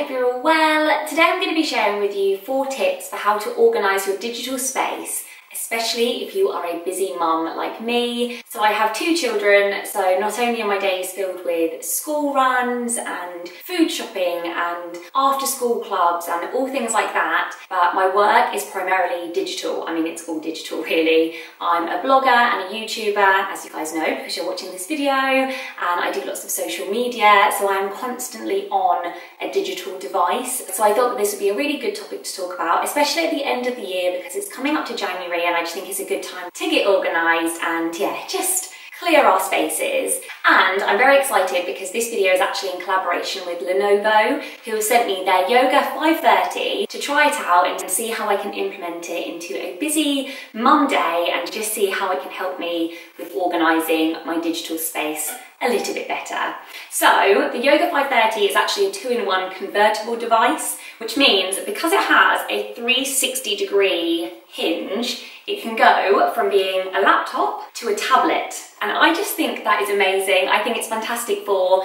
hope you're all well. Today I'm going to be sharing with you 4 tips for how to organise your digital space, especially if you are a busy mum like me. So I have 2 children, so not only are my days filled with school runs and food shopping and after school clubs and all things like that, but my work is primarily digital. I mean, it's all digital really. I'm a blogger and a YouTuber, as you guys know because you're watching this video, and I do lots of social media, so I'm constantly on a digital device. So I thought that this would be a really good topic to talk about, especially at the end of the year because it's coming up to January and I just think it's a good time to get organised and just clear our spaces. And I'm very excited because this video is actually in collaboration with Lenovo, who have sent me their Yoga 530 to try it out and see how I can implement it into a busy mum day and just see how it can help me with organising my digital space a little bit better. So the Yoga 530 is actually a 2-in-1 convertible device, which means that because it has a 360-degree hinge, it can go from being a laptop to a tablet. And I just think that is amazing. I think it's fantastic for,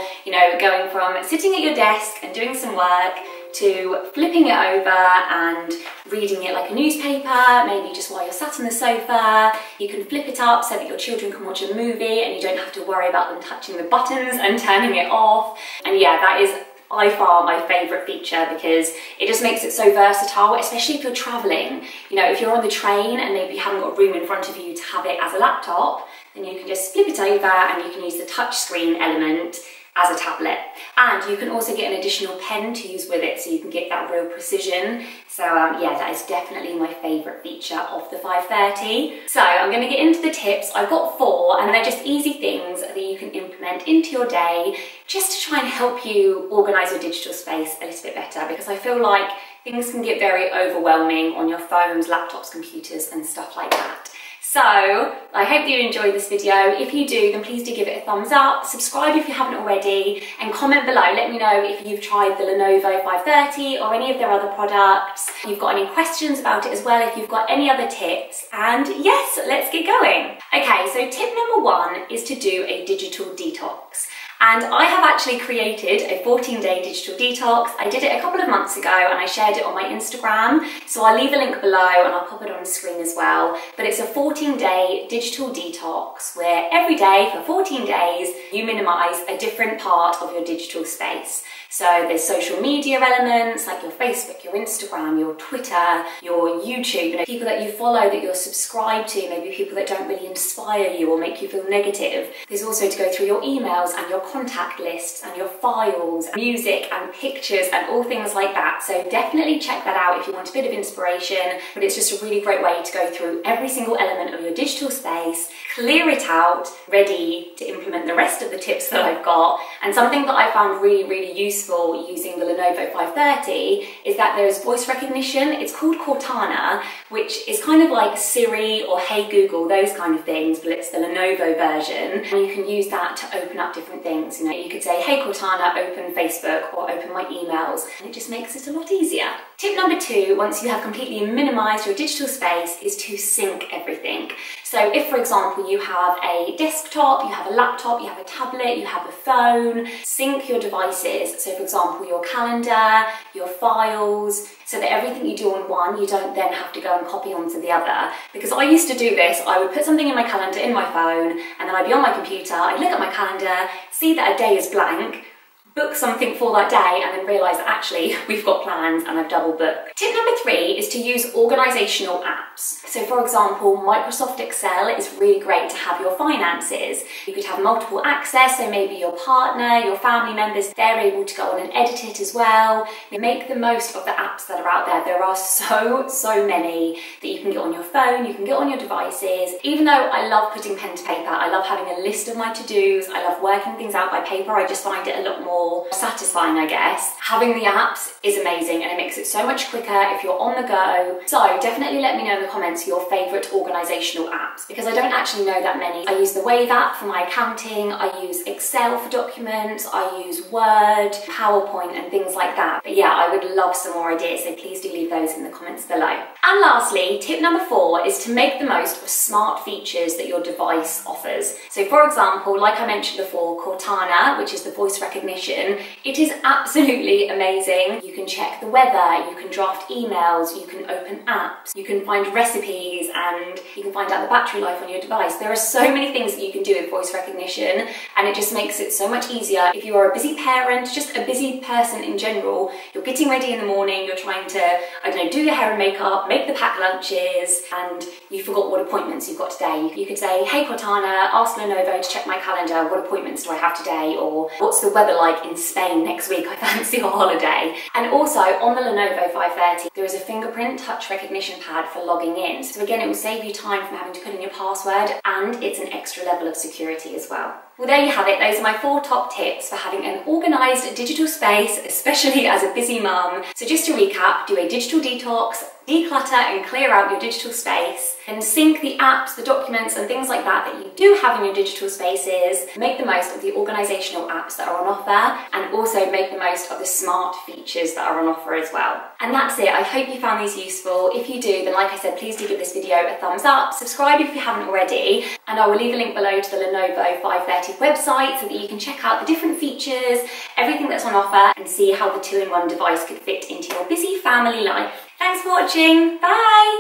going from sitting at your desk and doing some work to flipping it over and reading it like a newspaper, maybe just while you're sat on the sofa. You can flip it up so that your children can watch a movie and you don't have to worry about them touching the buttons and turning it off. And yeah, that is by far my favourite feature because it just makes it so versatile, especially if you're travelling. If you're on the train and maybe you haven't got room in front of you to have it as a laptop, then you can just flip it over and you can use the touch screen element as a tablet. And you can also get an additional pen to use with it so you can get that real precision. So yeah, that is definitely my favourite feature of the 530. So I'm going to get into the tips. I've got 4 and they're just easy things that you can implement into your day just to try and help you organise your digital space a little bit better, because I feel like things can get very overwhelming on your phones, laptops, computers and stuff like that. So I hope you enjoyed this video. If you do, then please do give it a thumbs up, subscribe if you haven't already, and comment below. Let me know if you've tried the Lenovo 530 or any of their other products. If you've got any questions about it as well, if you've got any other tips. And yes, let's get going. Okay, so tip number 1 is to do a digital detox. And I have actually created a 14-day digital detox. I did it a couple of months ago and I shared it on my Instagram. So I'll leave a link below and I'll pop it on the screen as well. But it's a 14-day digital detox where every day for 14 days, you minimize a different part of your digital space. So there's social media elements like your Facebook, your Instagram, your Twitter, your YouTube, people that you follow that you're subscribed to, maybe people that don't really inspire you or make you feel negative. There's also to go through your emails and your contact lists and your files, music and pictures and all things like that. So definitely check that out if you want a bit of inspiration, but it's just a really great way to go through every single element of your digital space, clear it out, ready to implement the rest of the tips that I've got. And something that I found really, really useful using the Lenovo 530 is that there is voice recognition. It's called Cortana, which is kind of like Siri or Hey Google, those kind of things, but it's the Lenovo version. And you can use that to open up different things. You could say, hey Cortana, open Facebook or open my emails, and it just makes it a lot easier. Tip number 2, once you have completely minimized your digital space, is to sync everything. So if, for example, you have a desktop, you have a laptop, you have a tablet, you have a phone, sync your devices. So for example, your calendar, your files, so that everything you do on one, you don't then have to go and copy onto the other. Because I used to do this, I would put something in my calendar in my phone, and then I'd be on my computer, I'd look at my calendar, see that a day is blank, book something for that day, and then realise that actually we've got plans and I've double booked. Tip number 3 is to use organisational apps. So for example, Microsoft Excel is really great to have your finances. You could have multiple access, so maybe your partner, your family members, they're able to go on and edit it as well. Make the most of the apps that are out there. There are so many that you can get on your phone, you can get on your devices. Even though I love putting pen to paper, I love having a list of my to-dos, I love working things out by paper, I just find it a lot more satisfying, I guess. Having the apps is amazing and it makes it so much quicker if you're on the go. So definitely let me know in the comments your favourite organisational apps, because I don't actually know that many. I use the Wave app for my accounting, I use Excel for documents, I use Word, PowerPoint and things like that. But yeah, I would love some more ideas, so please do leave those in the comments below. And lastly, tip number 4 is to make the most of smart features that your device offers. So for example, like I mentioned before, Cortana, which is the voice recognition recognition, it is absolutely amazing. You can check the weather, you can draft emails, you can open apps, you can find recipes, and you can find out the battery life on your device. There are so many things that you can do with voice recognition, and it just makes it so much easier. If you are a busy parent, just a busy person in general, you're getting ready in the morning, you're trying to, I don't know, do your hair and makeup, make the packed lunches, and you forgot what appointments you've got today. You could say, hey Cortana, ask Lenovo to check my calendar, what appointments do I have today? Or what's the weather like in Spain next week? I fancy a holiday. And also on the Lenovo 530, there is a fingerprint touch recognition pad for logging in. So again, it will save you time from having to put in your password, and it's an extra level of security as well. Well, there you have it. Those are my 4 top tips for having an organised digital space, especially as a busy mum. So just to recap, do a digital detox, declutter and clear out your digital space, and sync the apps, the documents and things like that that you do have in your digital spaces. Make the most of the organisational apps that are on offer, and also make the most of the smart features that are on offer as well. And that's it. I hope you found these useful. If you do, then like I said, please do give this video a thumbs up, subscribe if you haven't already, and I will leave a link below to the Lenovo 530 website so that you can check out the different features, everything that's on offer, and see how the 2-in-1 device could fit into your busy family life. Thanks for watching. Bye!